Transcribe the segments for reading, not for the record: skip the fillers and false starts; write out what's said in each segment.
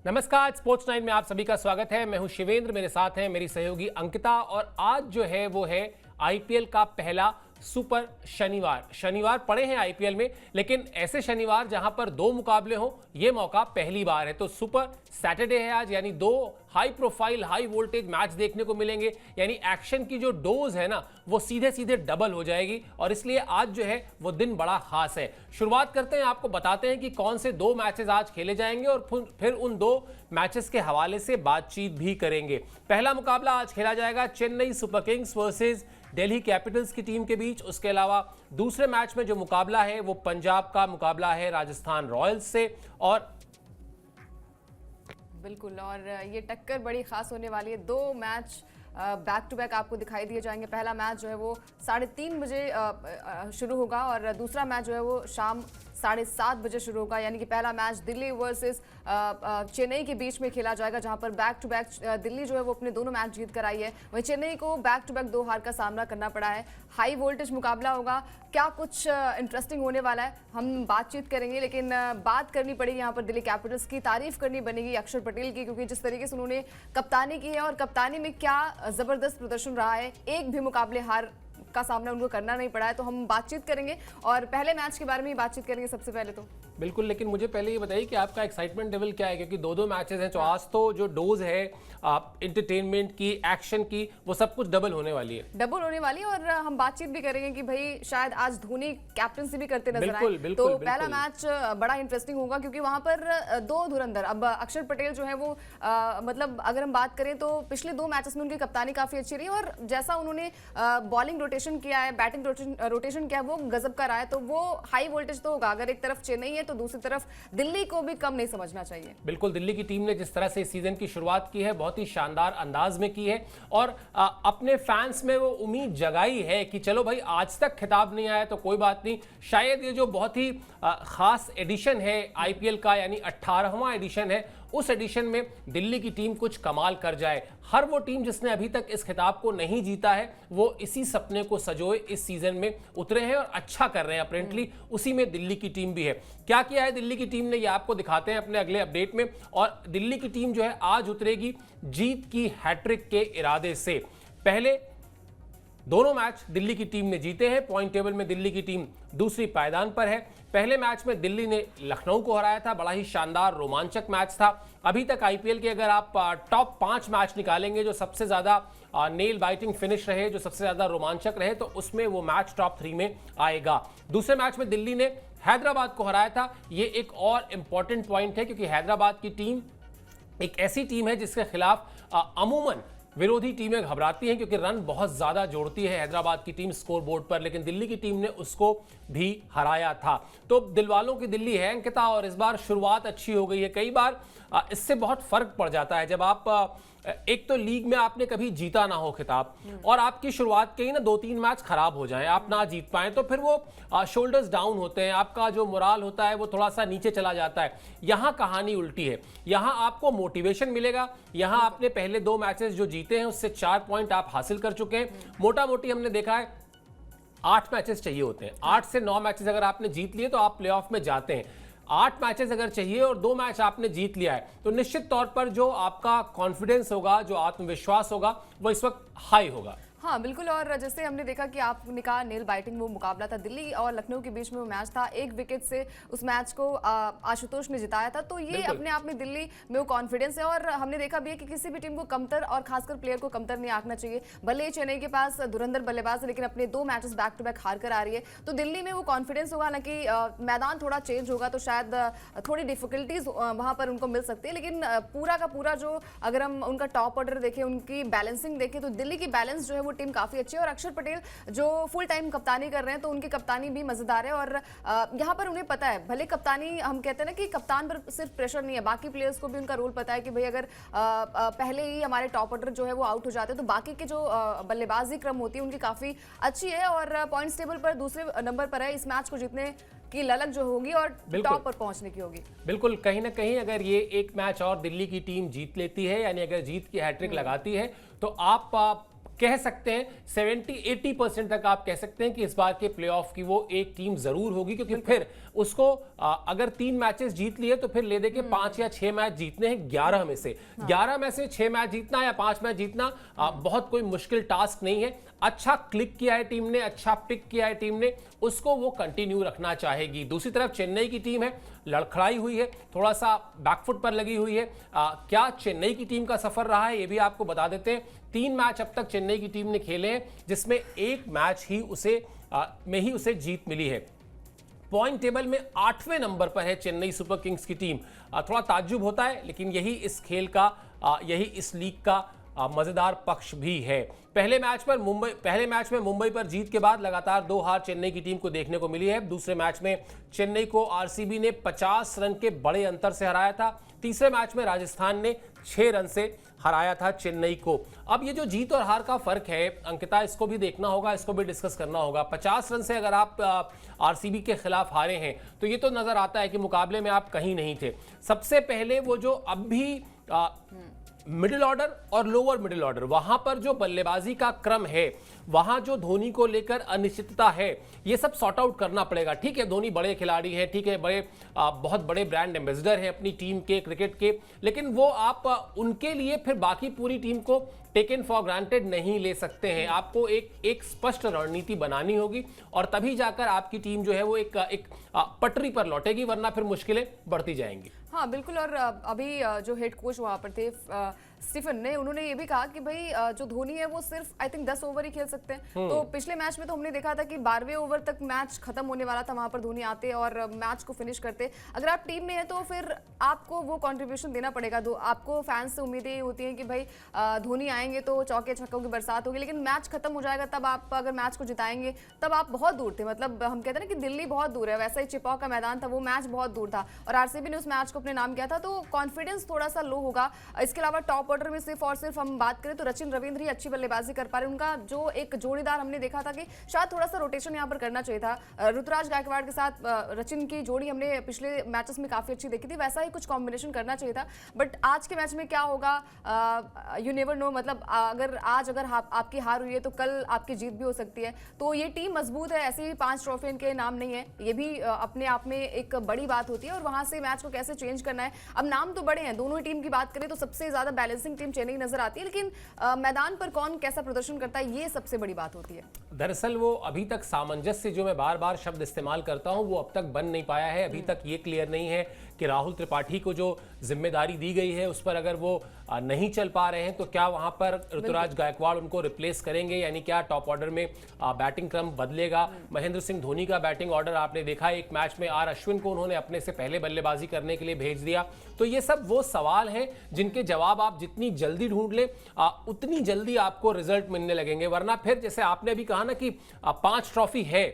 नमस्कार, स्पोर्ट्स 9 में आप सभी का स्वागत है। मैं हूं शिवेंद्र, मेरे साथ हैं मेरी सहयोगी अंकिता। और आज जो है वो है आईपीएल का पहला सुपर शनिवार पड़े हैं आईपीएल में, लेकिन ऐसे शनिवार जहां पर दो मुकाबले हों, ये मौका पहली बार है। तो सुपर सैटरडे है आज, यानी दो high profile high voltage match देखने को मिलेंगे। यानी एक्शन की जो डोज है ना, वो सीधे सीधे डबल हो जाएगी और इसलिए आज जो है वो दिन बड़ा खास है। शुरुआत करते हैं, आपको बताते हैं कि कौन से दो मैचेस आज खेले जाएंगे और फिर उन दो मैचेस के हवाले से बातचीत भी करेंगे। पहला मुकाबला आज खेला जाएगा Chennai super Kings versus Delhi Capitals की टीम के बीच। उसके अलावा दूसरे मैच में जो मुकाबला है वो पंजाब का मुकाबला है राजस्थान रॉयल्स से। और बिल्कुल, और ये टक्कर बड़ी खास होने वाली है। दो मैच बैक टू बैक आपको दिखाई दिए जाएंगे। पहला मैच जो है वो 3:30 बजे शुरू होगा और दूसरा मैच जो है वो शाम 7:30 बजे शुरू होगा। यानी कि पहला मैच दिल्ली वर्सेस चेन्नई के बीच में खेला जाएगा, जहां पर बैक टू बैक दिल्ली जो है वो अपने दोनों मैच जीत कर आई है। वहीं चेन्नई को बैक टू बैक 2 हार का सामना करना पड़ा है। हाई वोल्टेज मुकाबला होगा, क्या कुछ इंटरेस्टिंग होने वाला है हम बातचीत करेंगे। लेकिन बात करनी पड़ेगी यहाँ पर दिल्ली कैपिटल्स की, तारीफ करनी बनेगी अक्षर पटेल की, क्योंकि जिस तरीके से उन्होंने कप्तानी की है और कप्तानी में क्या जबरदस्त प्रदर्शन रहा है, एक भी मुकाबले हार का सामना उनको करना नहीं पड़ा है। तो हम बातचीत करेंगे और पहले मैच के बारे में ही बातचीत करेंगे सबसे पहले तो। बिल्कुल, लेकिन मुझे पहले ये बताइए कि आपका एक्साइटमेंट लेवल क्या है, क्योंकि दो मैचेस हैं। तो आज तो जो डोज है एंटरटेनमेंट की, एक्शन की, वो सब कुछ डबल होने वाली है। और हम बातचीत भी करेंगे कि भाई शायद आज धोनी कैप्टनसी भी करते नजर आए। तो पहला मैच बड़ा इंटरेस्टिंग होगा, क्योंकि वहां पर दो धुरंधर। अब अक्षर पटेल जो है वो मतलब अगर हम बात करें तो पिछले 2 मैचेस में उनकी कप्तानी काफी अच्छी रही और जैसा उन्होंने बॉलिंग रोटेशन किया है, बैटिंग रोटेशन किया है, वो गजब का रहा है। तो वो हाई वोल्टेज तो होगा। अगर एक तरफ चेन्नई है तो दूसरी तरफ दिल्ली को भी कम नहीं समझना चाहिए। बिल्कुल, दिल्ली की टीम ने जिस तरह से इस सीजन की शुरुआत की है, बहुत ही शानदार अंदाज में की है और अपने फैंस में वो उम्मीद जगाई है कि चलो भाई, आज तक खिताब नहीं आया तो कोई बात नहीं, शायद ये जो बहुत ही खास एडिशन है आईपीएल का, यानी 18वां एडिशन है, उस एडिशन में दिल्ली की टीम कुछ कमाल कर जाए। हर वो टीम जिसने अभी तक इस खिताब को नहीं जीता है, वो इसी सपने को सजोए इस सीजन में उतरे हैं और अच्छा कर रहे हैं। अपेरेंटली उसी में दिल्ली की टीम भी है। क्या किया है दिल्ली की टीम ने, ये आपको दिखाते हैं अपने अगले अपडेट में। और दिल्ली की टीम जो है आज उतरेगी जीत की हैट्रिक के इरादे से। पहले दोनों मैच दिल्ली की टीम ने जीते हैं। पॉइंट टेबल में दिल्ली की टीम दूसरी पायदान पर है। पहले मैच में दिल्ली ने लखनऊ को हराया था, बड़ा ही शानदार रोमांचक मैच था। अभी तक आईपीएल के अगर आप टॉप 5 मैच निकालेंगे जो सबसे ज्यादा नेल बाइटिंग फिनिश रहे, जो सबसे ज्यादा रोमांचक रहे, तो उसमें वो मैच टॉप 3 में आएगा। दूसरे मैच में दिल्ली ने हैदराबाद को हराया था। ये एक और इंपॉर्टेंट पॉइंट है, क्योंकि हैदराबाद की टीम एक ऐसी टीम है जिसके खिलाफ अमूमन विरोधी टीमें घबराती हैं, क्योंकि रन बहुत ज्यादा जोड़ती है हैदराबाद की टीम स्कोर बोर्ड पर। लेकिन दिल्ली की टीम ने उसको भी हराया था। तो दिलवालों की दिल्ली है अंकिता, और इस बार शुरुआत अच्छी हो गई है। कई बार इससे बहुत फर्क पड़ जाता है जब आप एक तो लीग में आपने कभी जीता ना हो खिताब, और आपकी शुरुआत के ही ना 2-3 मैच खराब हो जाएं, आप ना जीत पाएं, तो फिर वो शोल्डर्स डाउन होते हैं, आपका जो मोराल होता है वो थोड़ा सा नीचे चला जाता है। यहां कहानी उल्टी है। यहां आपको मोटिवेशन मिलेगा। यहां आपने पहले 2 मैचेस जो जीते हैं उससे 4 पॉइंट आप हासिल कर चुके हैं। मोटा मोटी हमने देखा है 8 मैचेस चाहिए होते हैं। 8 से 9 मैचेस अगर आपने जीत लिए तो आप प्लेऑफ में जाते हैं। 8 मैचेस अगर चाहिए और 2 मैच आपने जीत लिया है, तो निश्चित तौर पर जो आपका कॉन्फिडेंस होगा, जो आत्मविश्वास होगा, वो इस वक्त हाई होगा। हाँ बिल्कुल, और जैसे हमने देखा कि आपने कहा नेल बाइटिंग वो मुकाबला था, दिल्ली और लखनऊ के बीच में वो मैच था। 1 विकेट से उस मैच को आशुतोष ने जिताया था। तो ये अपने आप में दिल्ली में वो कॉन्फिडेंस है। और हमने देखा भी है कि किसी भी टीम को कमतर, और खासकर प्लेयर को कमतर नहीं आंकना चाहिए। भले ही चेन्नई के पास धुरंधर बल्लेबाज है, लेकिन अपने 2 मैचेस बैक टू बैक हार कर आ रही है। तो दिल्ली में वो कॉन्फिडेंस होगा। हालांकि मैदान थोड़ा चेंज होगा तो शायद थोड़ी डिफिकल्टीज वहां पर उनको मिल सकती है, लेकिन पूरा का पूरा जो अगर हम उनका टॉप ऑर्डर देखें, उनकी बैलेंसिंग देखें, तो दिल्ली की बैलेंस जो है वो टीम काफी अच्छी है। और अक्षर पटेल जो फुल टाइम कप्तानी कर रहे हैं, तो उनकी कप्तानी भी मजेदार है। और यहाँ पर उन्हें पता है, भले कप्तानी हम कहते हैं ना कि कप्तान पर सिर्फ प्रेशर नहीं है, बाकी प्लेयर्स को भी उनका रोल पता है कि भाई अगर पहले ही हमारे टॉप ऑर्डर जो है वो आउट हो जाते हैं, तो बाकी के जो बल्लेबाजी क्रम होती है उनकी काफी अच्छी है और पॉइंट्स टेबल पर दूसरे नंबर पर है। इस मैच को जीतने की ललक जो होगी और टॉप पर पहुंचने की होगी। बिल्कुल, कहीं ना कहीं अगर ये एक मैच और दिल्ली की टीम जीत लेती है, यानी अगर जीत की हैट्रिक लगाती है, तो आप कह सकते हैं 70-80% तक आप कह सकते हैं कि इस बार के प्लेऑफ की वो एक टीम जरूर होगी, क्योंकि फिर उसको अगर 3 मैचेस जीत लिए तो फिर ले दे के 5 या 6 मैच जीतने हैं 11 में से। 11 में से 6 मैच जीतना या 5 मैच जीतना बहुत कोई मुश्किल टास्क नहीं है। अच्छा क्लिक किया है टीम ने, अच्छा पिक किया है टीम ने, उसको वो कंटिन्यू रखना चाहेगी। दूसरी तरफ चेन्नई की टीम है, लड़खड़ाई हुई है, थोड़ा सा बैकफुट पर लगी हुई है। क्या चेन्नई की टीम का सफर रहा है ये भी आपको बता देते हैं। 3 मैच अब तक चेन्नई की टीम ने खेले हैं, जिसमें 1 मैच ही उसे जीत मिली है। पॉइंट टेबल में 8वें नंबर पर है चेन्नई सुपर किंग्स की टीम। थोड़ा ताज्जुब होता है, लेकिन यही इस खेल का, यही इस लीग का मजेदार पक्ष भी है। पहले मैच में मुंबई पर जीत के बाद लगातार 2 हार चेन्नई की टीम को देखने को मिली है। दूसरे मैच में चेन्नई को आरसीबी ने 50 रन के बड़े अंतर से हराया था। तीसरे मैच में राजस्थान ने 6 रन से हराया था चेन्नई को। अब ये जो जीत और हार का फर्क है अंकिता, इसको भी देखना होगा, इसको भी डिस्कस करना होगा। 50 रन से अगर आप आरसीबी के खिलाफ हारे हैं तो ये तो नजर आता है कि मुकाबले में आप कहीं नहीं थे। सबसे पहले वो जो अब भी मिडिल ऑर्डर और लोअर मिडिल ऑर्डर, वहां पर जो बल्लेबाजी का क्रम है, वहां जो धोनी को लेकर अनिश्चितता है, ये सब सॉर्ट आउट करना पड़ेगा। ठीक है, धोनी बड़े खिलाड़ी हैं, ठीक है, बहुत बड़े ब्रांड एम्बेसडर हैं अपनी टीम के, क्रिकेट के, लेकिन वो आप उनके लिए फिर बाकी पूरी टीम को टेकन फॉर ग्रांटेड नहीं ले सकते हैं। आपको एक स्पष्ट रणनीति बनानी होगी और तभी जाकर आपकी टीम जो है वो एक पटरी पर लौटेगी, वरना फिर मुश्किलें बढ़ती जाएंगी। हाँ बिल्कुल। और अभी जो हेड कोच वहाँ पर थे स्टीफन ने, उन्होंने ये भी कहा कि भाई जो धोनी है वो सिर्फ आई थिंक 10 ओवर ही खेल सकते हैं। तो पिछले मैच में तो हमने देखा था कि 12वें ओवर तक मैच खत्म होने वाला था, वहां पर धोनी आते और मैच को फिनिश करते। अगर आप टीम में हैं तो फिर आपको वो कंट्रीब्यूशन देना पड़ेगा। आपको फैंस से उम्मीदें होती हैं कि भाई धोनी आएंगे तो चौके छक्कों की बरसात होगी, लेकिन मैच खत्म हो जाएगा तब आप अगर मैच को जिताएंगे, तब आप बहुत दूर थे। मतलब हम कहते हैं ना कि दिल्ली बहुत दूर है, वैसा ही चिपॉक का मैदान था, वो मैच बहुत दूर था और आरसीबी ने उस मैच को अपने नाम किया था, तो कॉन्फिडेंस थोड़ा सा लो होगा। इसके अलावा टॉप ऑर्डर में सिर्फ और सिर्फ हम बात करें तो रचिन रविंद्र ही अच्छी बल्लेबाजी कर पा रहे हैं। उनका जो एक जोड़ीदार हमने देखा था कि शायद थोड़ा सा रोटेशन यहाँ पर करना चाहिए था। ऋतुराज गायकवाड़ के साथ रचिन की जोड़ी हमने पिछले मैचेस में काफी अच्छी देखी थी, वैसा ही कुछ कॉम्बिनेशन करना चाहिए था। बट आज के मैच में क्या होगा यू नेवर नो। मतलब अगर आपकी हार हुई है तो कल आपकी जीत भी हो सकती है। तो ये टीम मजबूत है, ऐसे ही 5 ट्रॉफी इनके नाम नहीं है, ये भी अपने आप में एक बड़ी बात होती है। और वहां से मैच को कैसे चेंज करना है, अब नाम तो बड़े हैं, दोनों ही टीम की बात करें तो सबसे ज्यादा बैलेंसिंग टीम चेन्नई नजर आती है, लेकिन मैदान पर कौन कैसा प्रदर्शन करता है ये सबसे बड़ी बात होती है। दरअसल वो अभी तक सामंजस्य, जो मैं बार बार शब्द इस्तेमाल करता हूं, वो अब तक बन नहीं पाया है। अभी तक ये क्लियर नहीं है कि राहुल त्रिपाठी को जो जिम्मेदारी दी गई है उस पर अगर वो नहीं चल पा रहे हैं तो क्या वहां पर ऋतुराज गायकवाड़ उनको रिप्लेस करेंगे, यानी क्या टॉप ऑर्डर में बैटिंग क्रम बदलेगा। महेंद्र सिंह धोनी का बैटिंग ऑर्डर आपने देखा, एक मैच में आर अश्विन को उन्होंने अपने से पहले बल्लेबाजी करने के लिए भेज दिया। तो ये सब वो सवाल हैं जिनके जवाब आप जितनी जल्दी ढूंढ लें उतनी जल्दी आपको रिजल्ट मिलने लगेंगे। वरना फिर जैसे आपने अभी कहा ना कि 5 ट्रॉफी है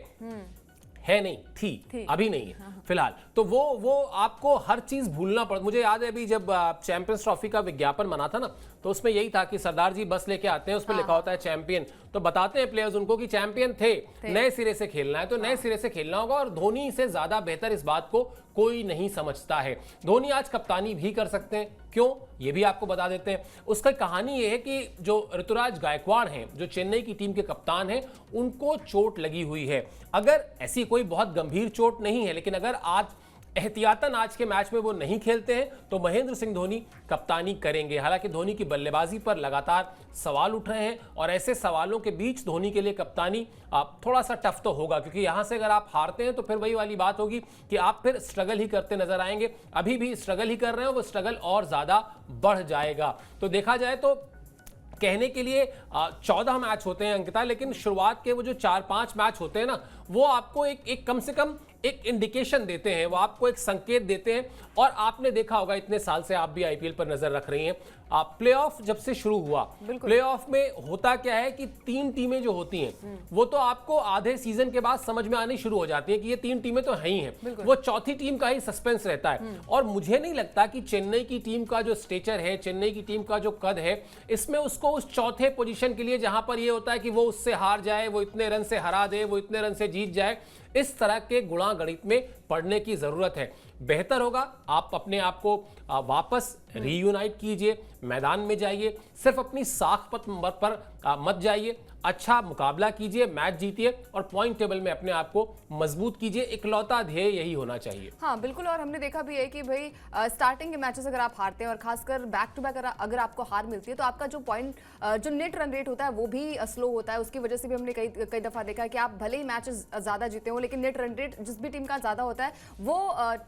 नहीं थी अभी नहीं है फिलहाल, तो वो आपको हर चीज भूलना पड़। मुझे याद है अभी जब चैंपियंस ट्रॉफी का विज्ञापन बना था ना, तो उसमें यही था कि सरदार जी बस लेके आते हैं, उस पर लिखा होता है चैंपियन, तो बताते हैं प्लेयर्स उनको कि चैंपियन थे, नए सिरे से खेलना है, तो नए सिरे से खेलना होगा। और धोनी से ज्यादा बेहतर इस बात को कोई नहीं समझता है। धोनी आज कप्तानी भी कर सकते हैं, क्यों ये भी आपको बता देते हैं। उसका कहानी ये है कि जो ऋतुराज गायकवाड़ हैं, जो चेन्नई की टीम के कप्तान हैं, उनको चोट लगी हुई है। अगर ऐसी कोई बहुत गंभीर चोट नहीं है, लेकिन अगर आज एहतियातन आज के मैच में वो नहीं खेलते हैं तो महेंद्र सिंह धोनी कप्तानी करेंगे। हालांकि धोनी की बल्लेबाजी पर लगातार सवाल उठ रहे हैं और ऐसे सवालों के बीच धोनी के लिए कप्तानी थोड़ा सा टफ तो होगा, क्योंकि यहां से अगर आप हारते हैं तो फिर वही वाली बात होगी कि आप फिर स्ट्रगल ही करते नजर आएंगे। अभी भी स्ट्रगल ही कर रहे हैं, वो स्ट्रगल और ज्यादा बढ़ जाएगा। तो देखा जाए तो कहने के लिए 14 मैच होते हैं अंकिता, लेकिन शुरुआत के वो जो 4-5 मैच होते हैं ना, वो आपको एक कम से कम एक इंडिकेशन देते हैं, वो आपको एक संकेत देते हैं। और आपने देखा होगा इतने साल से आप भी आईपीएल पर नजर रख रही हैं, प्लेऑफ जब से शुरू हुआ, प्लेऑफ में होता क्या है कि 3 टीमें जो होती हैं वो तो आपको आधे सीजन के बाद समझ में आनी शुरू हो जाती है कि ये 3 टीमें तो हैं ही हैं, वो चौथी टीम का ही सस्पेंस रहता है। और मुझे नहीं लगता कि चेन्नई की टीम का जो स्टेचर है, चेन्नई की टीम का जो कद है, इसमें उसको उस चौथे पोजीशन के लिए जहां पर ये होता है कि वो उससे हार जाए, वो इतने रन से हरा दे, वो इतने रन से जीत जाए, इस तरह के गुणा गणित में पढ़ने की जरूरत है। बेहतर होगा आप अपने आप को वापस रीयूनाइट कीजिए, मैदान में जाइए, सिर्फ अपनी साख पर मत जाइए, अच्छा मुकाबला कीजिए, मैच जीतिए और पॉइंट टेबल में अपने आप को मजबूत कीजिए। इकलौता ध्येय यही होना चाहिए। हाँ बिल्कुल, और हमने देखा भी है कि भाई स्टार्टिंग के मैचेस अगर आप हारते हैं और खासकर बैक टू बैक अगर आपको हार मिलती है तो आपका जो पॉइंट जो नेट रन रेट होता है वो भी स्लो होता है। उसकी वजह से भी हमने कई दफा देखा है कि आप भले ही मैचेस ज्यादा जीते हो लेकिन नेट रन रेट जिस भी टीम का ज्यादा होता है वो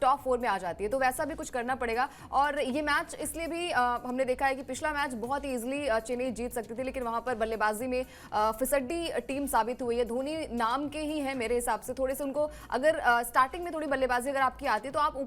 टॉप 4 में आ जाती है। तो वैसा भी कुछ करना पड़ेगा। और ये मैच इसलिए भी हमने देखा है कि पिछला मैच बहुत ही इजिली चेन्नई जीत सकती थी लेकिन वहां पर बल्लेबाजी में फिसड्डी टीम साबित हुई है। धोनी नाम के ही है मेरे हिसाब से, थोड़े से उनको अगर स्टार्टिंग में थोड़ी बल्लेबाजी अगर आपकी आती है तो आप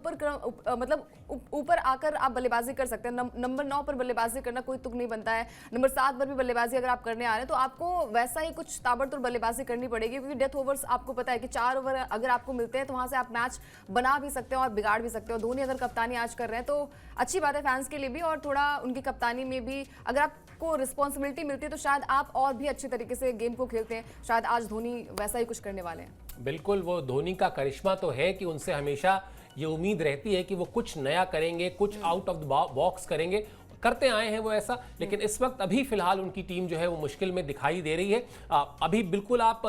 मतलब ऊपर आकर आप बल्लेबाजी कर सकते हैं। नंबर 9 पर बल्लेबाजी करना कोई तुक नहीं बनता है। नंबर 7 पर भी बल्लेबाजी अगर आप करने आ रहे हैं तो आपको वैसा ही कुछ ताबड़तोड़ बल्लेबाजी करनी पड़ेगी क्योंकि डेथ ओवर्स आपको पता है कि 4 ओवर अगर आपको मिलते हैं तो वहां से आप मैच बना भी सकते हैं और बिगाड़ भी सकते हो। धोनी अगर कप्तानी आज कर रहे हैं तो अच्छी बात है फैंस के लिए भी, और थोड़ा उनकी कप्तानी में भी अगर आपको रिस्पॉन्सिबिलिटी मिलती है तो शायद आप और भी अच्छे तरीके से गेम को खेलते हैं। शायद आज धोनी वैसा ही कुछ करने वाले हैं। बिल्कुल, वो धोनी का करिश्मा तो है कि उनसे हमेशा ये उम्मीद रहती है कि वो कुछ नया करेंगे, कुछ आउट ऑफ द बॉक्स करेंगे, करते आए हैं वो ऐसा। लेकिन इस वक्त अभी फिलहाल उनकी टीम जो है वो मुश्किल में दिखाई दे रही है। अभी बिल्कुल आप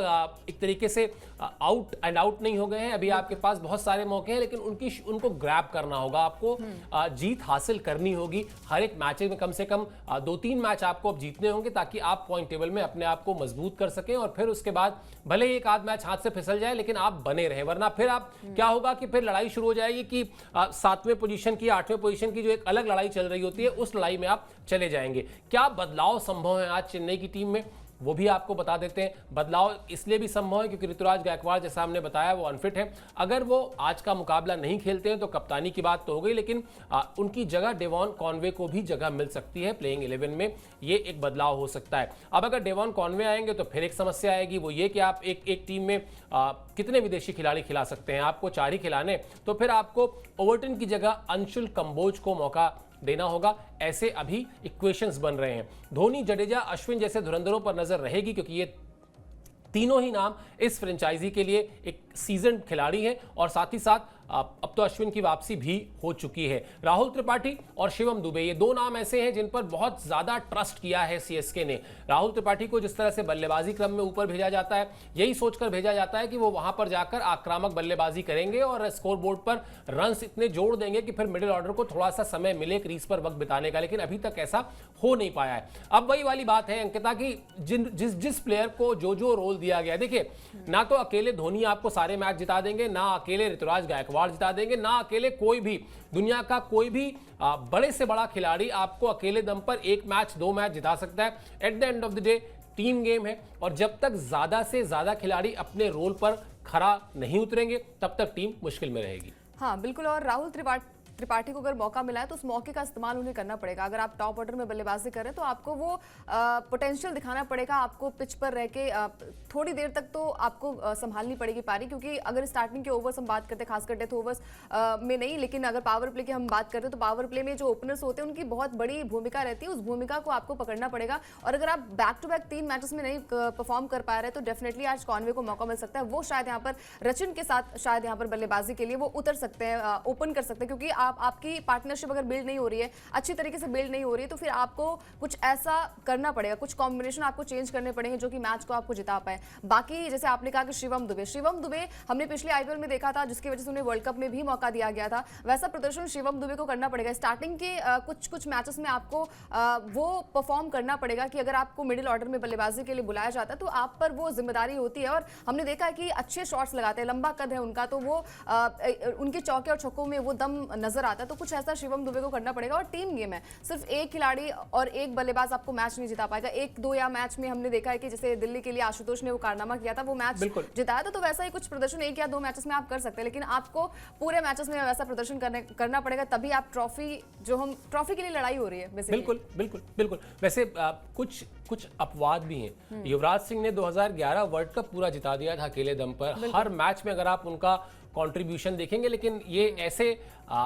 एक तरीके से आउट एंड आउट नहीं हो गए हैं। अभी आपके पास बहुत सारे मौके हैं लेकिन उनको ग्रैब करना होगा, आपको जीत हासिल करनी होगी। हर एक मैच में कम से कम 2-3 मैच आपको अब जीतने होंगे ताकि आप पॉइंट टेबल में अपने आप को मजबूत कर सकें और फिर उसके बाद भले ही एक आध मैच हाथ से फिसल जाए लेकिन आप बने रहें। वरना फिर आप क्या होगा कि फिर लड़ाई शुरू हो जाएगी कि 7वें पोजीशन की 8वें पोजीशन की जो एक अलग लड़ाई चल रही होती है उस लड़ाई में आप चले जाएंगे। क्या बदलाव संभव है आज चेन्नई की टीम में, वो भी आपको बता देते हैं। बदलाव इसलिए भी संभव है क्योंकि ऋतुराज गायकवाड़ जैसा हमने बताया वो अनफिट है। अगर वो आज का मुकाबला नहीं खेलते हैं तो कप्तानी की बात तो हो गई, लेकिन उनकी जगह डेवॉन कॉनवे को भी जगह मिल सकती है प्लेइंग 11 में। ये एक बदलाव हो सकता है। अब अगर डेवॉन कॉनवे आएंगे तो फिर एक समस्या आएगी, वो ये कि आप एक टीम में कितने विदेशी खिलाड़ी खिला सकते हैं। आपको 4 ही खिलाने, तो फिर आपको ओवर्टन की जगह अंशुल कंबोज को मौका देना होगा। ऐसे अभी इक्वेशंस बन रहे हैं। धोनी, जडेजा, अश्विन जैसे धुरंधरों पर नजर रहेगी क्योंकि ये तीनों ही नाम इस फ्रेंचाइजी के लिए एक सीजन खिलाड़ी हैं और साथ ही साथ अब तो अश्विन की वापसी भी हो चुकी है। राहुल त्रिपाठी और शिवम दुबे, ये 2 नाम ऐसे हैं जिन पर बहुत ज्यादा ट्रस्ट किया है सीएसके ने। राहुल त्रिपाठी को जिस तरह से बल्लेबाजी क्रम में ऊपर भेजा जाता है, यही सोचकर भेजा जाता है कि वो वहां पर जाकर आक्रामक बल्लेबाजी करेंगे और स्कोर बोर्ड पर रन्स इतने जोड़ देंगे कि फिर मिडिल ऑर्डर को थोड़ा सा समय मिले क्रीज पर वक्त बिताने का, लेकिन अभी तक ऐसा हो नहीं पाया है। अब वही वाली बात है अंकिता की, जिस प्लेयर को जो रोल दिया गया, देखिए ना तो अकेले धोनी आपको सारे मैच जिता देंगे, ना अकेले ऋतुराज गायकवाड़ जिता देंगे, ना अकेले कोई भी दुनिया का कोई भी बड़े से बड़ा खिलाड़ी आपको अकेले दम पर 1 मैच 2 मैच जिता सकता है। At the end of the day team game है और जब तक ज्यादा से ज्यादा खिलाड़ी अपने रोल पर खरा नहीं उतरेंगे तब तक टीम मुश्किल में रहेगी। हाँ बिल्कुल, और राहुल त्रिपाठी को अगर मौका मिला है तो उस मौके का इस्तेमाल उन्हें करना पड़ेगा। अगर आप टॉप ऑर्डर में बल्लेबाजी करें तो आपको वो पोटेंशियल दिखाना पड़ेगा। आपको पिच पर रह के थोड़ी देर तक तो आपको संभालनी पड़ेगी पारी, क्योंकि अगर स्टार्टिंग के ओवर्स हम बात करते हैं, खासकर डेथ ओवर्स में नहीं, लेकिन अगर पावर प्ले की हम बात करते हैं तो पावर प्ले में जो ओपनर्स होते हैं उनकी बहुत बड़ी भूमिका रहती है। उस भूमिका को आपको पकड़ना पड़ेगा और अगर आप बैक टू बैक 3 मैचेस में नहीं परफॉर्म कर पा रहे तो डेफिनेटली आज कॉनवे को मौका मिल सकता है। वो शायद यहाँ पर रचिन के साथ शायद यहाँ पर बल्लेबाजी के लिए वो उतर सकते हैं, ओपन कर सकते हैं, क्योंकि आपकी पार्टनरशिप अगर बिल्ड नहीं हो रही है, अच्छी तरीके से बिल्ड नहीं हो रही है, तो फिर आपको कुछ ऐसा करना पड़ेगा, कुछ कॉम्बिनेशन आपको चेंज करने पड़ेंगे जो कि मैच को आपको जिता पाए। बाकी जैसे आपने कहा कि शिवम दुबे हमने पिछले आईपीएल में देखा था जिसकी वजह से उन्हें वर्ल्ड कप में भी मौका दिया गया था, वैसा प्रदर्शन शिवम दुबे को करना पड़ेगा। स्टार्टिंग के कुछ मैचेस में आपको वो परफॉर्म करना पड़ेगा कि अगर आपको मिडिल ऑर्डर में बल्लेबाजी के लिए बुलाया जाता है तो आप पर वो जिम्मेदारी होती है। और हमने देखा है कि अच्छे शॉट्स लगाते हैं, लंबा कद है उनका, तो वो उनके चौके और छक्कों में वो दम नजर आता है। तो कुछ ऐसा शिवम दुबे को करना पड़ेगा। और टीम गेम है, सिर्फ एक खिलाड़ी और एक बल्लेबाज आपको मैच नहीं जिता पाएगा। 1-2 या मैच में हमने देखा है कि जैसे दिल्ली के लिए आशुतोष ने वो कारनामा किया था, वो मैच जिताया था, तो वैसा ही कुछ प्रदर्शन 1 या 2 मैचेस में आप कर सकते हैं, लेकिन आपको पूरे मैचेस में वैसा प्रदर्शन करना पड़ेगा, तभी आप ट्रॉफी के लिए लड़ाई हो रही है बेसिकली। बिल्कुल। वैसे कुछ अपवाद भी हैं। युवराज सिंह ने 2011 वर्ल्ड कप पूरा जिता दिया था अकेले दम पर। हर मैच में अगर आप उनका कंट्रीब्यूशन देखेंगे, लेकिन ये ऐसे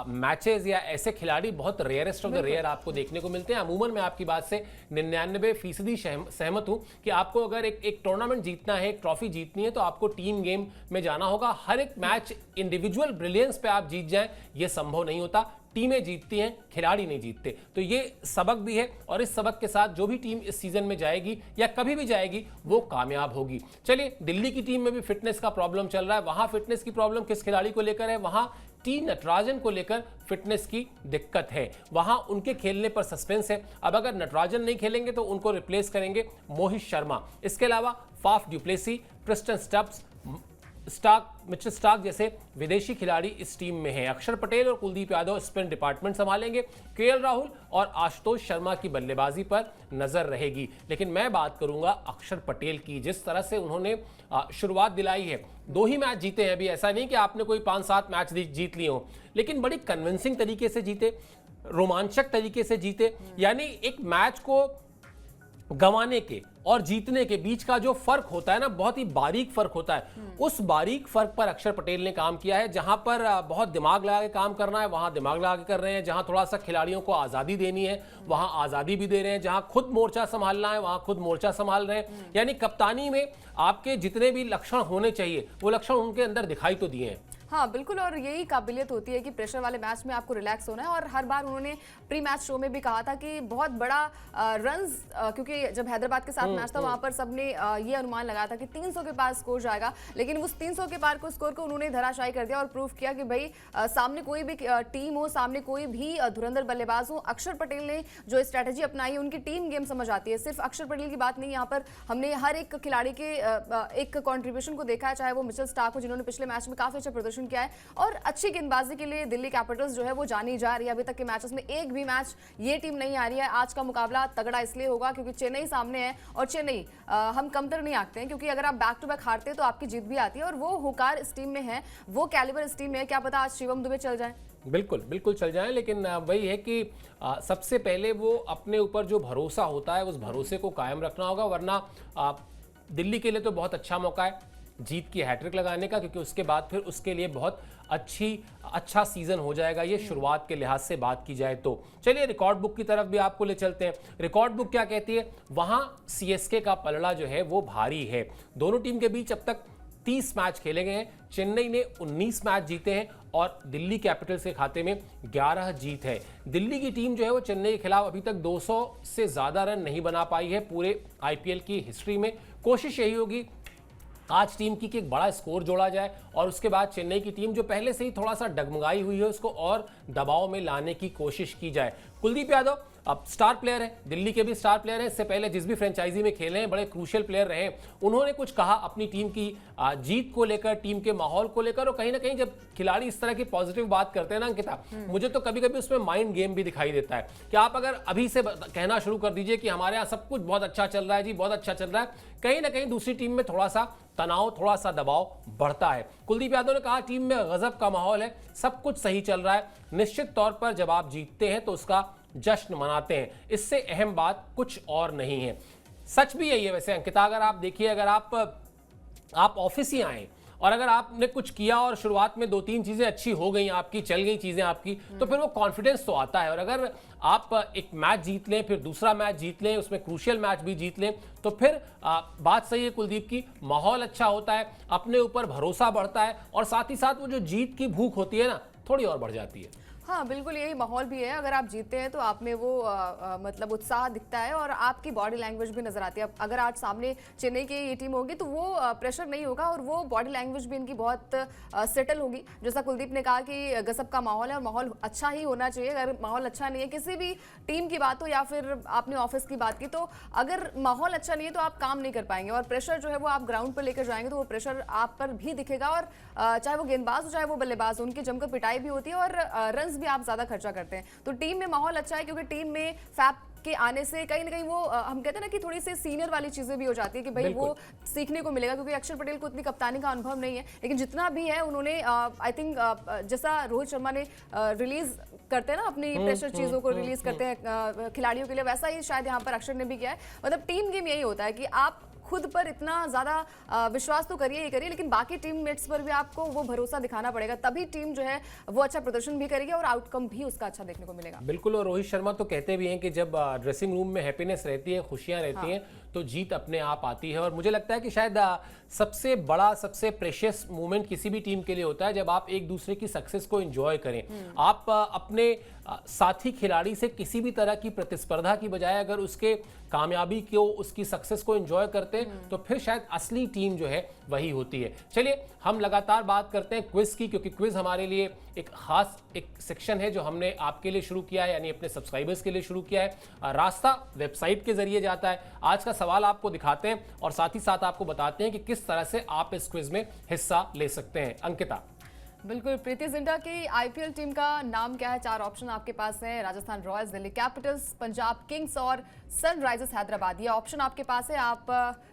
मैचेस या ऐसे खिलाड़ी बहुत रेयरेस्ट ऑफ द रेयर आपको देखने को मिलते हैं। अमूमन मैं आपकी बात से 99% सहमत हूं कि आपको अगर एक टूर्नामेंट जीतना है, एक ट्रॉफी जीतनी है, तो आपको टीम गेम में जाना होगा। हर एक मैच इंडिविजुअल ब्रिलियंस पे आप जीत जाएं, ये संभव नहीं होता। टीमें जीतती हैं, खिलाड़ी नहीं जीतते। तो ये सबक भी है, और इस सबक के साथ जो भी टीम इस सीजन में जाएगी या कभी भी जाएगी वो कामयाब होगी। चलिए, दिल्ली की टीम में भी फिटनेस का प्रॉब्लम चल रहा है। वहां फिटनेस की प्रॉब्लम किस खिलाड़ी को लेकर है? वहां टी नटराजन को लेकर फिटनेस की दिक्कत है। वहां उनके खेलने पर सस्पेंस है। अब अगर नटराजन नहीं खेलेंगे तो उनको रिप्लेस करेंगे मोहित शर्मा। इसके अलावा Faf du Plessis, Tristan Stubbs, Mitchell Starc जैसे विदेशी खिलाड़ी इस टीम में हैं। अक्षर पटेल और कुलदीप यादव स्पिन डिपार्टमेंट संभालेंगे। केएल राहुल और आशुतोष शर्मा की बल्लेबाजी पर नजर रहेगी। लेकिन मैं बात करूंगा अक्षर पटेल की। जिस तरह से उन्होंने शुरुआत दिलाई है, 2 ही मैच जीते हैं अभी। ऐसा नहीं कि आपने कोई 5-7 मैच जीत लिए हो, लेकिन बड़ी कन्विंसिंग तरीके से जीते, रोमांचक तरीके से जीते। यानी एक मैच को गंवाने के और जीतने के बीच का जो फर्क होता है ना, बहुत ही बारीक फर्क होता है। उस बारीक फर्क पर अक्षर पटेल ने काम किया है। जहां पर बहुत दिमाग लगा के काम करना है, वहां दिमाग लगा के कर रहे हैं। जहां थोड़ा सा खिलाड़ियों को आजादी देनी है, वहां आजादी भी दे रहे हैं। जहां खुद मोर्चा संभालना है, वहां खुद मोर्चा संभाल रहे हैं। यानी कप्तानी में आपके जितने भी लक्षण होने चाहिए, वो लक्षण उनके अंदर दिखाई तो दिए हैं। हाँ बिल्कुल, और यही काबिलियत होती है कि प्रेशर वाले मैच में आपको रिलैक्स होना है। और हर बार उन्होंने प्री मैच शो में भी कहा था कि बहुत बड़ा रन्स, क्योंकि जब हैदराबाद के साथ मैच था वहां पर सबने ये अनुमान लगाया था कि 300 के पार स्कोर जाएगा, लेकिन उस 300 के पार को स्कोर को उन्होंने धराशायी कर दिया और प्रूव किया कि भाई सामने कोई भी टीम हो, सामने कोई भी धुरंधर बल्लेबाज हो, अक्षर पटेल ने जो स्ट्रैटेजी अपनाई है, उनकी टीम गेम समझ आती है। सिर्फ अक्षर पटेल की बात नहीं, यहाँ पर हमने हर एक खिलाड़ी के एक कॉन्ट्रीब्यूशन को देखा है, चाहे वो मिचेल स्टार्क हो जिन्होंने पिछले मैच में काफी अच्छा प्रदर्शन किया है, और अच्छी गेंदबाजी के लिए दिल्ली कैपिटल्स जो है वो जानी जा रही है। अभी तक के मैचेस में एक भी मैच ये टीम नहीं आ रही है। आज का मुकाबला तगड़ा इसलिए होगा क्योंकि चेन्नई सामने है, और चेन्नई हम कमतर नहीं आंकते हैं, क्योंकि अगर आप बैक टू बैक हारते हैं तो आपकी जीत भी आती है, और वो हुकार इस टीम में है, वो कैलिबर इस टीम में है। क्या पता आज शिवम दुबे चल जाए। बिल्कुल बिल्कुल चल जाए, लेकिन वही है कि सबसे पहले वो अपने ऊपर जो भरोसा होता है उस भरोसे को कायम रखना होगा। वरना दिल्ली के लिए तो बहुत अच्छा मौका है जीत की हैट्रिक लगाने का, क्योंकि उसके बाद फिर उसके लिए बहुत अच्छा सीजन हो जाएगा ये, शुरुआत के लिहाज से बात की जाए तो। चलिए रिकॉर्ड बुक की तरफ भी आपको ले चलते हैं। रिकॉर्ड बुक क्या कहती है? वहां सीएसके का पलड़ा जो है वो भारी है। दोनों टीम के बीच अब तक 30 मैच खेले गए हैं। चेन्नई ने 19 मैच जीते हैं और दिल्ली कैपिटल्स के खाते में 11 जीत है। दिल्ली की टीम जो है वो चेन्नई के खिलाफ अभी तक 200 से ज्यादा रन नहीं बना पाई है पूरे आईपीएल की हिस्ट्री में। कोशिश यही होगी आज टीम की कि एक बड़ा स्कोर जोड़ा जाए, और उसके बाद चेन्नई की टीम जो पहले से ही थोड़ा सा डगमगाई हुई है उसको और दबाव में लाने की कोशिश की जाए। कुलदीप यादव अब स्टार प्लेयर है, दिल्ली के भी स्टार प्लेयर हैं। इससे पहले जिस भी फ्रेंचाइजी में खेले हैं बड़े क्रूशियल प्लेयर रहे हैं। उन्होंने कुछ कहा अपनी टीम की जीत को लेकर, टीम के माहौल को लेकर, और कहीं ना कहीं जब खिलाड़ी इस तरह की पॉजिटिव बात करते हैं ना अंकिता, मुझे तो कभी कभी उसमें माइंड गेम भी दिखाई देता है कि आप अगर अभी से कहना शुरू कर दीजिए कि हमारे यहाँ सब कुछ बहुत अच्छा चल रहा है जी, बहुत अच्छा चल रहा है, कहीं ना कहीं दूसरी टीम में थोड़ा सा तनाव, थोड़ा सा दबाव बढ़ता है। कुलदीप यादव ने कहा टीम में गजब का माहौल है, सब कुछ सही चल रहा है। निश्चित तौर पर जब आप जीतते हैं तो उसका जश्न मनाते हैं, इससे अहम बात कुछ और नहीं है। सच भी यही है वैसे अंकिता, अगर आप देखिए, अगर आप ऑफिस ही आए और अगर आपने कुछ किया और शुरुआत में 2-3 चीजें अच्छी हो गई आपकी, चल गई चीजें आपकी, तो फिर वो कॉन्फिडेंस तो आता है। और अगर आप एक मैच जीत लें, फिर दूसरा मैच जीत लें, उसमें क्रूशियल मैच भी जीत लें, तो फिर बात सही है कुलदीप की, माहौल अच्छा होता है, अपने ऊपर भरोसा बढ़ता है, और साथ ही साथ वो जो जीत की भूख होती है ना, थोड़ी और बढ़ जाती है। हाँ बिल्कुल, यही माहौल भी है। अगर आप जीतते हैं तो आप में वो मतलब उत्साह दिखता है, और आपकी बॉडी लैंग्वेज भी नजर आती है। अगर आज सामने चेन्नई की ये टीम होगी तो वो प्रेशर नहीं होगा, और वो बॉडी लैंग्वेज भी इनकी बहुत सेटल होगी। जैसा कुलदीप ने कहा कि गजब का माहौल है, और माहौल अच्छा ही होना चाहिए। अगर माहौल अच्छा नहीं है, किसी भी टीम की बात हो या फिर आपने ऑफिस की बात की, तो अगर माहौल अच्छा नहीं है तो आप काम नहीं कर पाएंगे, और प्रेशर जो है वो आप ग्राउंड पर लेकर जाएंगे तो वो प्रेशर आप पर भी दिखेगा। और चाहे वो गेंदबाज हो चाहे वो बल्लेबाज हो, उनकी जमकर पिटाई भी होती है, और रन भी आप ज्यादा खर्चा करते हैं। तो टीम में माहौल अच्छा है, क्योंकि टीम में फैप के आने से कहीं ना कहीं वो हम कहते हैं ना कि थोड़ी सी सीनियर वाली चीजें भी हो जाती है कि भाई वो सीखने को मिलेगा, क्योंकि अक्षर पटेल को इतनी कप्तानी का अनुभव नहीं है, लेकिन जितना भी है उन्होंने आई थिंक जैसा रोहित शर्मा ने रिलीज करते हैं ना अपनी प्रेशर चीजों को रिलीज करते हैं खिलाड़ियों के लिए, वैसा ही शायद यहाँ पर अक्षर ने भी किया है। मतलब टीम गेम यही होता है कि आप खुद पर इतना ज्यादा विश्वास तो करिए ही करिए, लेकिन बाकी टीममेट्स पर भी आपको वो भरोसा दिखाना पड़ेगा, तभी टीम जो है वो अच्छा प्रदर्शन भी करेगी और आउटकम भी उसका अच्छा देखने को मिलेगा। बिल्कुल, और रोहित शर्मा तो कहते भी हैं कि जब ड्रेसिंग रूम में हैप्पीनेस रहती है, खुशियां रहती हैं, तो जीत अपने आप आती है। और मुझे लगता है कि शायद सबसे बड़ा, सबसे प्रेशियस मोमेंट किसी भी टीम के लिए होता है जब आप एक दूसरे की सक्सेस को एंजॉय करें। आप अपने साथी खिलाड़ी से किसी भी तरह की प्रतिस्पर्धा की बजाय अगर उसके कामयाबी को, उसकी सक्सेस को एंजॉय करते हैं, तो फिर शायद असली टीम जो है वही होती है। चलिए, हम लगातार बात करते हैं क्विज की, क्योंकि क्विज हमारे लिए एक खास एक सेक्शन है जो हमने आपके लिए शुरू किया है, यानी अपने सब्सक्राइबर्स के लिए शुरू किया है। रास्ता वेबसाइट के जरिए जाता है। आज का सवाल आपको दिखाते हैं और साथ ही साथ आपको बताते हैं कि किस तरह से आप इस क्विज में हिस्सा ले सकते हैं। अंकिता। बिल्कुल, प्रीति जिंटा की आईपीएल टीम का नाम क्या है? 4 ऑप्शन आपके पास है। Rajasthan Royals, Delhi Capitals, Punjab Kings और सनराइजर्स हैदराबाद। ये ऑप्शन आपके पास है, आप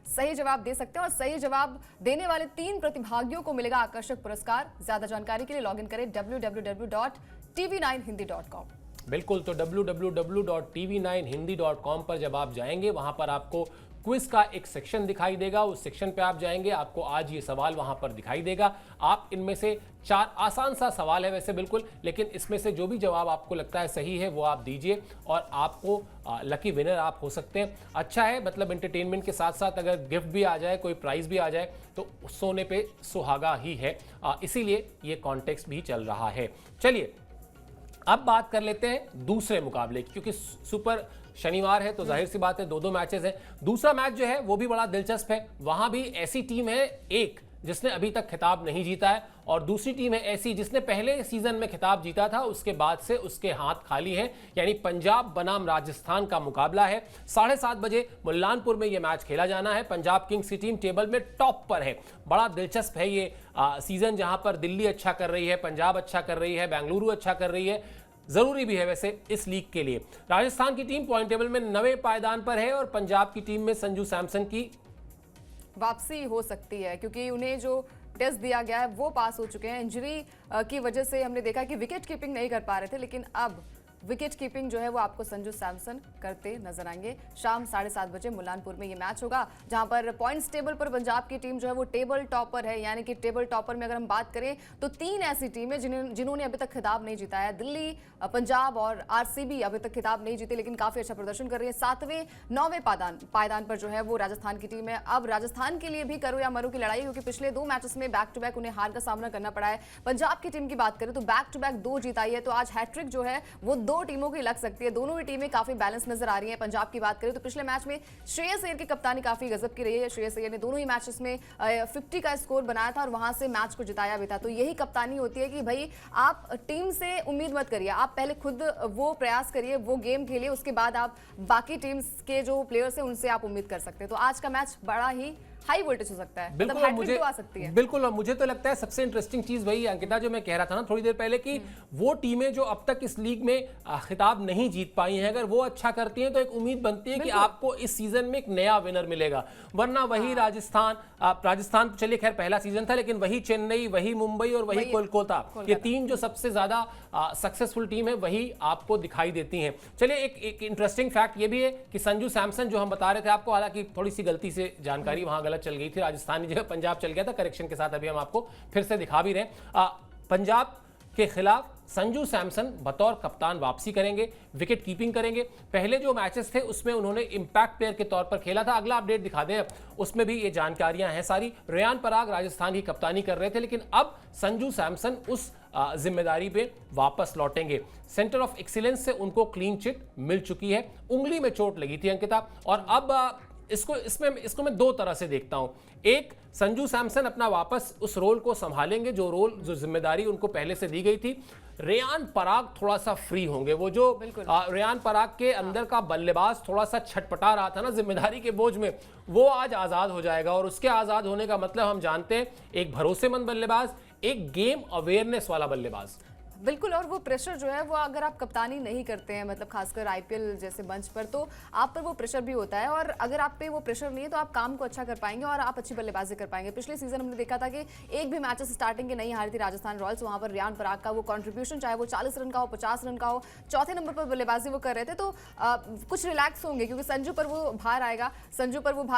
सही जवाब दे सकते हैं और सही जवाब देने वाले 3 प्रतिभागियों को मिलेगा आकर्षक पुरस्कार। ज्यादा जानकारी के लिए लॉगिन करें www.tv9hindi.com। बिल्कुल, तो www.tv9hindi.com पर जब आप जाएंगे, वहां पर आपको क्विज का एक सेक्शन दिखाई देगा। उस सेक्शन पे आप जाएंगे, आपको आज ये सवाल वहां पर दिखाई देगा। आप इनमें से 4 आसान सा सवाल है वैसे बिल्कुल, लेकिन इसमें से जो भी जवाब आपको लगता है सही है वो आप दीजिए और आपको लकी विनर आप हो सकते हैं। अच्छा है, मतलब एंटरटेनमेंट के साथ साथ अगर गिफ्ट भी आ जाए, कोई प्राइज भी आ जाए, तो सोने पे सुहागा ही है। इसीलिए ये कॉन्टेक्स्ट भी चल रहा है। चलिए, अब बात कर लेते हैं दूसरे मुकाबले की, क्योंकि सुपर शनिवार है तो जाहिर सी बात है 2 मैचेस हैं। दूसरा मैच जो है वो भी बड़ा दिलचस्प है। वहां भी ऐसी टीम है एक जिसने अभी तक खिताब नहीं जीता है और दूसरी टीम है ऐसी जिसने पहले सीजन में खिताब जीता था, उसके बाद से उसके हाथ खाली हैं। यानी पंजाब बनाम राजस्थान का मुकाबला है। 7:30 बजे मुल्लानपुर में यह मैच खेला जाना है। पंजाब किंग्स की टीम टेबल में टॉप पर है। बड़ा दिलचस्प है ये सीजन, जहां पर दिल्ली अच्छा कर रही है, पंजाब अच्छा कर रही है, बेंगलुरु अच्छा कर रही है। जरूरी भी है वैसे इस लीग के लिए। राजस्थान की टीम पॉइंट टेबल में 9वें पायदान पर है और पंजाब की टीम में संजू सैमसन की वापसी हो सकती है, क्योंकि उन्हें जो टेस्ट दिया गया है वो पास हो चुके हैं। इंजरी की वजह से हमने देखा कि विकेट कीपिंग नहीं कर पा रहे थे, लेकिन अब विकेट कीपिंग जो है वो आपको संजू सैमसन करते नजर आएंगे। शाम 7:30 बजे मुल्लानपुर में ये मैच होगा, जहां पर पॉइंट्स टेबल पर पंजाब की टीम जो है वो टेबल टॉपर है। यानी कि टेबल टॉपर में अगर हम बात करें तो 3 ऐसी टीमें जिन्होंने अभी तक खिताब नहीं जीता है। दिल्ली, पंजाब और आरसीबी अभी तक खिताब नहीं जीते, लेकिन काफी अच्छा प्रदर्शन कर रही है। 7वें 9वें पायदान पर जो है वो राजस्थान की टीम है। अब राजस्थान के लिए भी करो या मरो की लड़ाई, क्योंकि पिछले 2 मैचेस में बैक टू बैक उन्हें हार का सामना करना पड़ा है। पंजाब की टीम की बात करें तो बैक टू बैक 2 जीत आई है, तो आज हैट्रिक जो है वो 2 टीमों की लग सकती है। दोनों ही टीमें काफी बैलेंस नजर आ रही हैं। पंजाब की बात करें तो पिछले मैच में श्रेयस अय्यर की कप्तानी काफी गजब की रही है। श्रेयस अय्यर ने दोनों ही मैचेस में 50 का स्कोर बनाया था और वहां से मैच को जिताया भी था। तो यही कप्तानी होती है कि भाई आप टीम से उम्मीद मत करिए, आप पहले खुद वो प्रयास करिए, वो गेम खेलिए, उसके बाद आप बाकी टीम्स के जो प्लेयर्स हैं उनसे आप उम्मीद कर सकते हैं। तो आज का मैच बड़ा ही हाई वोल्टेज हो सकता है, मतलब हैट्रिक तो आ सकती है। बिल्कुल, और मुझे तो लगता है सबसे इंटरेस्टिंग चीज वही अंकिता जो मैं कह रहा था ना थोड़ी देर पहले, कि वो टीमें जो अब तक इस लीग में खिताब नहीं जीत पाई हैं, अगर वो अच्छा करती हैं तो एक उम्मीद बनती है कि आपको इस सीजन में एक नया विनर मिलेगा। वरना वही राजस्थान तो चलिए खैर पहला सीजन था, लेकिन वही चेन्नई, वही मुंबई और वही कोलकाता, ये 3 जो सबसे ज्यादा सक्सेसफुल टीम है वही आपको दिखाई देती हैं। चलिए, एक इंटरेस्टिंग फैक्ट ये भी है कि संजू सैमसन जो हम बता रहे थे आपको, हालांकि थोड़ी सी गलती से जानकारी वहां गलत चल गई थी, राजस्थान की जगह पंजाब चल गया था, करेक्शन के साथ अभी हम आपको फिर से दिखा भी रहे हैं। पंजाब के खिलाफ संजू सैमसन बतौर कप्तान वापसी करेंगे, विकेट कीपिंग करेंगे। पहले जो मैचेस थे उसमें उन्होंने इंपैक्ट प्लेयर के तौर पर खेला था। अगला अपडेट दिखा दें, उसमें भी ये जानकारियां हैं सारी। रेयान पराग राजस्थान की कप्तानी कर रहे थे, लेकिन अब संजू सैमसन उस जिम्मेदारी पे वापस लौटेंगे। सेंटर ऑफ एक्सीलेंस से उनको क्लीन चिट मिल चुकी है। उंगली में चोट लगी थी अंकिता, और अब इसको मैं 2 तरह से देखता हूं। एक, संजू सैमसन अपना वापस उस रोल को संभालेंगे जो जिम्मेदारी उनको पहले से दी गई थी। रेयान पराग थोड़ा सा फ्री होंगे। वो जो रेयान पराग के अंदर का बल्लेबाज थोड़ा सा छटपटा रहा था ना जिम्मेदारी के बोझ में, वो आज आजाद हो जाएगा। और उसके आजाद होने का मतलब हम जानते हैं, एक भरोसेमंद बल्लेबाज, एक गेम अवेयरनेस वाला बल्लेबाज। बिल्कुल, और वो प्रेशर जो है वो अगर आप कप्तानी नहीं करते हैं, मतलब खासकर आईपीएल जैसे मंच पर, तो आप पर वो प्रेशर भी होता है, और अगर आप पे वो प्रेशर नहीं है तो आप काम को अच्छा कर पाएंगे और आप अच्छी बल्लेबाजी कर पाएंगे। पिछले सीजन हमने देखा था कि एक भी मैचेस स्टार्टिंग के नहीं हारी थी राजस्थान रॉयल्स, वहां पर रियान पराग का वो कंट्रीब्यूशन, चाहे वो 40 रन का हो, 50 रन का हो, चौथे नंबर पर बल्लेबाजी वो कर रहे थे, तो कुछ रिलैक्स होंगे क्योंकि संजू पर वो भार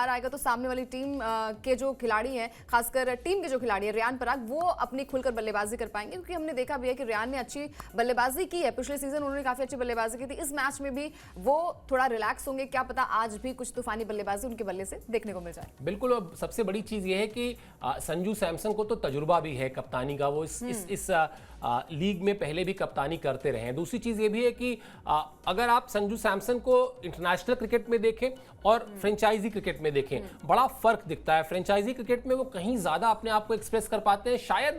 आएगा तो सामने वाली टीम के जो खिलाड़ी हैं, खासकर टीम के जो खिलाड़ी है रियान पराग, वो अपनी खुलकर बल्लेबाजी कर पाएंगे, क्योंकि हमने देखा भी है कि रियान ने अच्छी बल्लेबाजी की है। पिछले सीजन उन्होंने काफी अच्छी बल्लेबाजी की थी, इस मैच में भी वो थोड़ा रिलैक्स होंगे, क्या पता आज भी कुछ तूफानी बल्लेबाजी उनके बल्ले से देखने को मिल जाए। बिल्कुल, और सबसे बड़ी चीज ये है कि संजू सैमसन को तो तजुर्बा भी है कप्तानी का, वो इस लीग में पहले भी कप्तानी करते रहे हैं। दूसरी चीज ये भी है कि अगर आप संजू सैमसन को इंटरनेशनल क्रिकेट में देखें और फ्रेंचाइजी क्रिकेट में देखें, बड़ा फर्क दिखता है। फ्रेंचाइजी क्रिकेट में वो कहीं ज्यादा अपने आप को एक्सप्रेस कर पाते हैं, शायद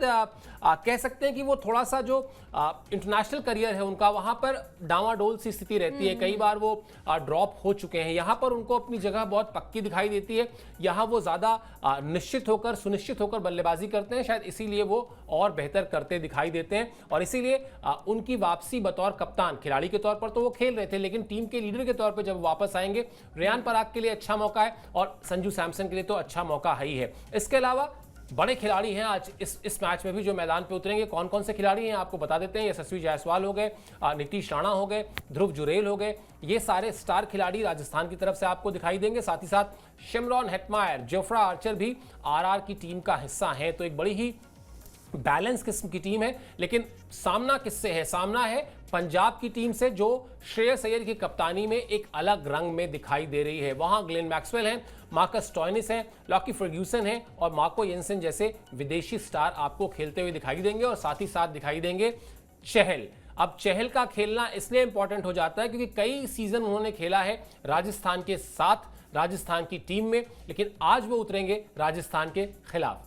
कह सकते हैं कि वो थोड़ा सा जो इंटरनेशनल करियर है उनका, वहां पर डावाडोल सी स्थिति रहती है, कई बार वो ड्रॉप हो चुके हैं। यहाँ पर उनको अपनी जगह बहुत पक्की दिखाई देती है, यहाँ वो ज्यादा निश्चित होकर, सुनिश्चित होकर बल्लेबाजी करते हैं, शायद इसीलिए वो और बेहतर करते दिखाई देते हैं, और इसीलिए उनकी वापसी बतौर कप्तान, खिलाड़ी के तौर पर तो वो खेल रहे थे, लेकिन टीम के लीडर के तौर पर जब वापस आएंगे, रियान पराग के लिए अच्छा मौका है और संजू सैमसन के लिए तो अच्छा मौका है ही है। इसके अलावा बड़े खिलाड़ी हैं आज इस मैच में भी जो मैदान पे उतरेंगे। कौन कौन से खिलाड़ी हैं आपको बता देते हैं। यशस्वी जायसवाल हो गए, नीतीश राणा हो गए, ध्रुव जुरेल हो गए, ये सारे स्टार खिलाड़ी राजस्थान की तरफ से आपको दिखाई देंगे। साथ ही साथ शिमरॉन हेटमायर, जोफ्रा आर्चर भी आरआर की टीम का हिस्सा हैं। तो एक बड़ी ही बैलेंस किस्म की टीम है, लेकिन सामना किससे है? सामना है पंजाब की टीम से, जो श्रेयस अय्यर की कप्तानी में एक अलग रंग में दिखाई दे रही है। वहां ग्लेन मैक्सवेल हैं, मार्कस स्टॉइनिस हैं, लॉकी फर्ग्यूसन हैं और मार्को येंसन जैसे विदेशी स्टार आपको खेलते हुए दिखाई देंगे, और साथ ही साथ दिखाई देंगे चहल। अब चहल का खेलना इसलिए इंपॉर्टेंट हो जाता है क्योंकि कई सीजन उन्होंने खेला है राजस्थान के साथ, राजस्थान की टीम में, लेकिन आज वो उतरेंगे राजस्थान के खिलाफ।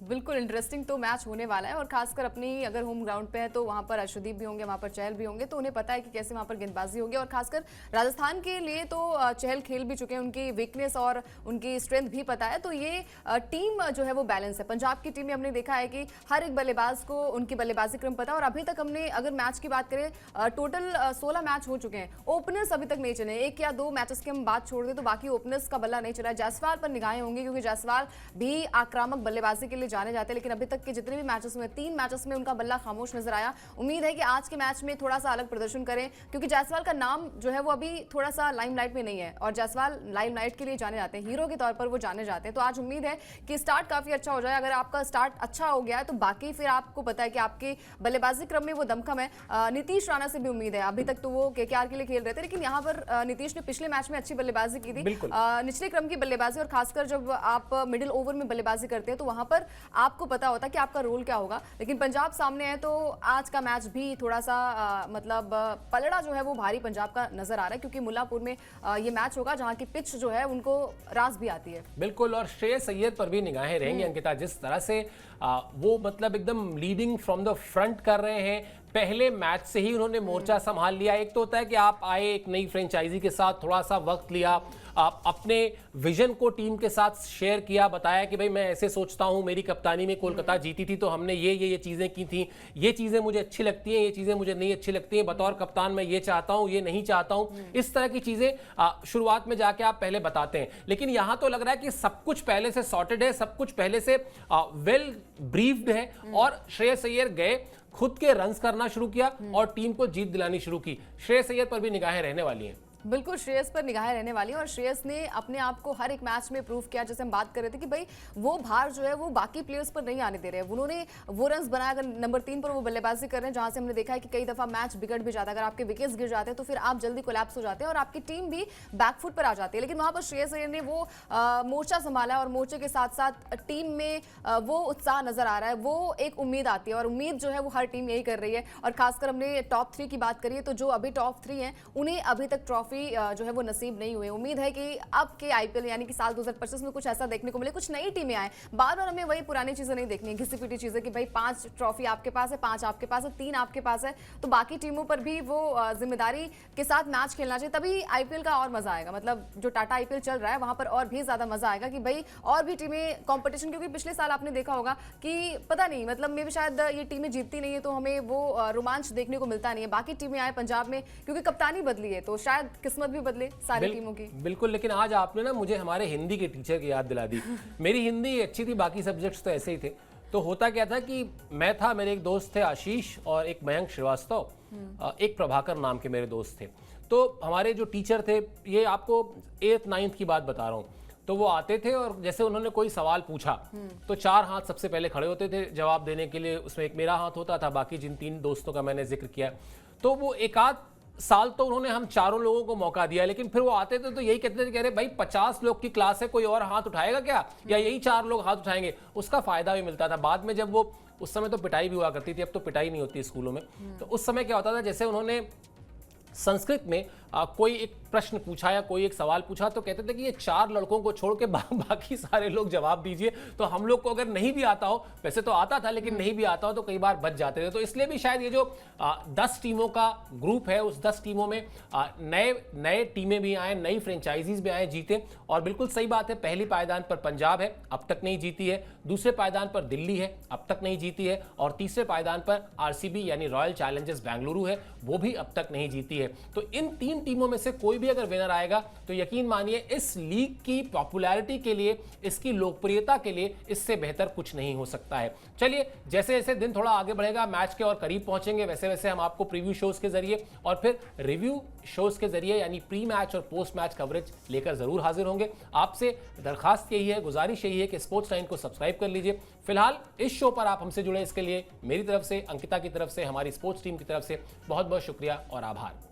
बिल्कुल इंटरेस्टिंग तो मैच होने वाला है, और खासकर अपनी अगर होम ग्राउंड पे है तो वहां पर अर्शदीप भी होंगे, वहां पर चहल भी होंगे, तो उन्हें पता है कि कैसे वहां पर गेंदबाजी होगी। और खासकर राजस्थान के लिए तो चहल खेल भी चुके हैं, उनकी वीकनेस और उनकी स्ट्रेंथ भी पता है, तो ये टीम जो है वो बैलेंस है। पंजाब की टीम में हमने देखा है कि हर एक बल्लेबाज को उनकी बल्लेबाजी क्रम पता है, और अभी तक हमने अगर मैच की बात करें, टोटल 16 मैच हो चुके हैं, ओपनर्स अभी तक नहीं चले। एक या दो मैचेस की हम बात छोड़ दें तो बाकी ओपनर्स का बल्ला नहीं चला। जायसवाल पर निगाहें होंगी क्योंकि जायसवाल भी आक्रामक बल्लेबाजी के लिए जाने जाते हैं, लेकिन अभी तक के जितने भी मैचेस हुए, 3 मैचेस में उनका बल्ला खामोश नजर आया। उम्मीद है कि आज के मैच में थोड़ा सा अलग प्रदर्शन करें, क्योंकि जायसवाल का नाम जो है वो अभी थोड़ा सा लाइमलाइट में नहीं है, और जायसवाल लाइमलाइट के लिए जाने जाते हैं, हीरो के तौर पर वो जाने जाते हैं। तो आज उम्मीद है कि स्टार्ट काफी अच्छा हो जाए। अगर आपका स्टार्ट अच्छा हो गया है तो बाकी फिर आपको पता है कि आपके बल्लेबाजी क्रम में वो दमखम है। नीतीश राणा से भी उम्मीद है, अभी तक तो वो केकेआर के लिए खेल रहे थे, लेकिन यहाँ पर नीतीश ने पिछले मैच में अच्छी बल्लेबाजी की थी, निचले क्रम की बल्लेबाजी, और खासकर जब आप मिडिल ओवर में बल्लेबाजी करते हैं तो वहां पर आपको पता होता है कि आपका रोल क्या होगा। लेकिन पंजाब सामने है तो आज का मैच भी थोड़ा सा मतलब पलड़ा जो है वो भारी पंजाब का नजर आ रहा है, क्योंकि मुल्लापुर में ये मैच होगा जहां की पिच जो है उनको रास भी आती है। बिल्कुल, और श्रेयस अय्यर पर भी निगाहें रहेंगी अंकिता, जिस तरह से वो मतलब एकदम लीडिंग फ्रॉम द फ्रंट कर रहे हैं। पहले मैच से ही उन्होंने मोर्चा संभाल लिया। एक तो होता है कि आप आए एक नई फ्रेंचाइजी के साथ, थोड़ा सा वक्त लिया, आप अपने विजन को टीम के साथ शेयर किया, बताया कि भाई मैं ऐसे सोचता हूं, मेरी कप्तानी में कोलकाता जीती थी तो हमने ये चीजें की थी, ये चीजें मुझे अच्छी लगती हैं, ये चीजें मुझे नहीं अच्छी लगती हैं, बतौर कप्तान मैं ये चाहता हूं, ये नहीं चाहता हूं। इस तरह की चीजें शुरुआत में जाके आप पहले बताते हैं, लेकिन यहां तो लग रहा है कि सब कुछ पहले से सॉर्टेड है, सब कुछ पहले से वेल ब्रीफ्ड है, और श्रेयस अय्यर गए, खुद के रन्स करना शुरू किया और टीम को जीत दिलानी शुरू की। श्रेयस अय्यर पर भी निगाहें रहने वाली हैं। बिल्कुल श्रेयस पर निगाहें रहने वाली है, और श्रेयस ने अपने आप को हर एक मैच में प्रूव किया। जैसे हम बात कर रहे थे कि भाई वो भार जो है वो बाकी प्लेयर्स पर नहीं आने दे रहे हैं, उन्होंने वो रन्स बनाया। अगर नंबर 3 पर वो बल्लेबाजी कर रहे हैं, जहां से हमने देखा है कि कई दफा मैच बिगड़ भी जाता है, अगर आपके विकेट्स गिर जाते हैं तो फिर आप जल्दी कोलैप्स हो जाते हैं और आपकी टीम भी बैकफुट पर आ जाती है। लेकिन वहां पर श्रेयस अय्यर ने वो मोर्चा संभाला, और मोर्चे के साथ साथ टीम में वो उत्साह नजर आ रहा है, वो एक उम्मीद आती है, और उम्मीद जो है वो हर टीम यही कर रही है। और खासकर हमने टॉप 3 की बात करी है, तो जो अभी टॉप 3 है उन्हें अभी तक ट्रॉफी ट्रॉफी जो है वो नसीब नहीं हुए। उम्मीद है कि अब के आईपीएल यानी कि साल 2025 में कुछ ऐसा देखने को मिले, कुछ नई टीमें आए। बार बार हमें वही पुरानी चीजें नहीं देखनी है, घिसी पिटी चीजें कि भाई 5 ट्रॉफी आपके पास है, 5 आपके पास है, 3 आपके पास है, तो बाकी टीमों पर भी वो जिम्मेदारी के साथ मैच खेलना चाहिए, तभी आईपीएल का और मजा आएगा। मतलब जो टाटा आईपीएल चल रहा है वहां पर और भी ज्यादा मजा आएगा कि भाई और भी टीमें कंपटीशन, क्योंकि पिछले साल आपने देखा होगा कि पता नहीं मतलब मे भी शायद ये टीमें जीतती नहीं है तो हमें वो रोमांच देखने को मिलता नहीं है। बाकी टीमें आए पंजाब में क्योंकि कप्तानी बदली है तो शायद किस्मत भी बदले सारी टीमों की। बिल्कुल, लेकिन आज आपने ना मुझे हमारे हिंदी के टीचर की याद दिला दी। मेरी हिंदी अच्छी थी, बाकी सब्जेक्ट्स तो ऐसे ही थे। तो होता क्या था कि मैं था, मेरे एक दोस्त थे आशीष और एक मयंक श्रीवास्तव, एक प्रभाकर नाम के मेरे दोस्त थे। तो हमारे जो टीचर थे, ये आपको 8th 9th की बात बता रहा हूँ, तो वो आते थे और जैसे उन्होंने कोई सवाल पूछा तो 4 हाथ सबसे पहले खड़े होते थे जवाब देने के लिए। उसमें एक मेरा हाथ होता था, बाकी जिन 3 दोस्तों का मैंने जिक्र किया। तो वो एक आध साल तो उन्होंने हम चारों लोगों को मौका दिया, लेकिन फिर वो आते थे तो यही कहते थे कि अरे भाई 50 लोग की क्लास है, कोई और हाथ उठाएगा क्या, या यही 4 लोग हाथ उठाएंगे। उसका फायदा भी मिलता था बाद में, जब वो उस समय तो पिटाई भी हुआ करती थी, अब तो पिटाई नहीं होती स्कूलों में। तो उस समय क्या होता था, जैसे उन्होंने संस्कृत में कोई एक प्रश्न पूछा या कोई एक सवाल पूछा तो कहते थे कि ये 4 लड़कों को छोड़ के बाकी सारे लोग जवाब दीजिए। तो हम लोग को अगर नहीं भी आता हो, वैसे तो आता था लेकिन नहीं भी आता हो, तो कई बार बच जाते थे। तो इसलिए भी शायद ये जो 10 टीमों का ग्रुप है, उस 10 टीमों में नए टीमें भी आए, नई फ्रेंचाइजीज भी आए, जीते। और बिल्कुल सही बात है, पहली पायदान पर पंजाब है, अब तक नहीं जीती है। दूसरे पायदान पर दिल्ली है, अब तक नहीं जीती है। और तीसरे पायदान पर आरसीबी यानी रॉयल चैलेंजर्स बेंगलुरु है, वो भी अब तक नहीं जीती है। तो इन 3 टीमों में से कोई भी अगर विनर आएगा तो यकीन मानिए इस लीग की पॉपुलैरिटी के लिए, इसकी लोकप्रियता के लिए इससे बेहतर कुछ नहीं हो सकता है। चलिए, जैसे जैसे दिन थोड़ा आगे बढ़ेगा, मैच के और करीब पहुंचेंगे, वैसे वैसे हम आपको प्रीव्यू शोज के जरिए और फिर रिव्यू शोज के जरिए यानी प्री मैच और पोस्ट मैच कवरेज लेकर जरूर हाजिर होंगे। आपसे दरखास्त यही है, गुजारिश यही है कि स्पोर्ट्स लाइन को सब्सक्राइब कर लीजिए। फिलहाल इस शो पर आप हमसे जुड़े, इसके लिए मेरी तरफ से, अंकिता की तरफ से, हमारी स्पोर्ट्स टीम की तरफ से बहुत बहुत शुक्रिया और आभार।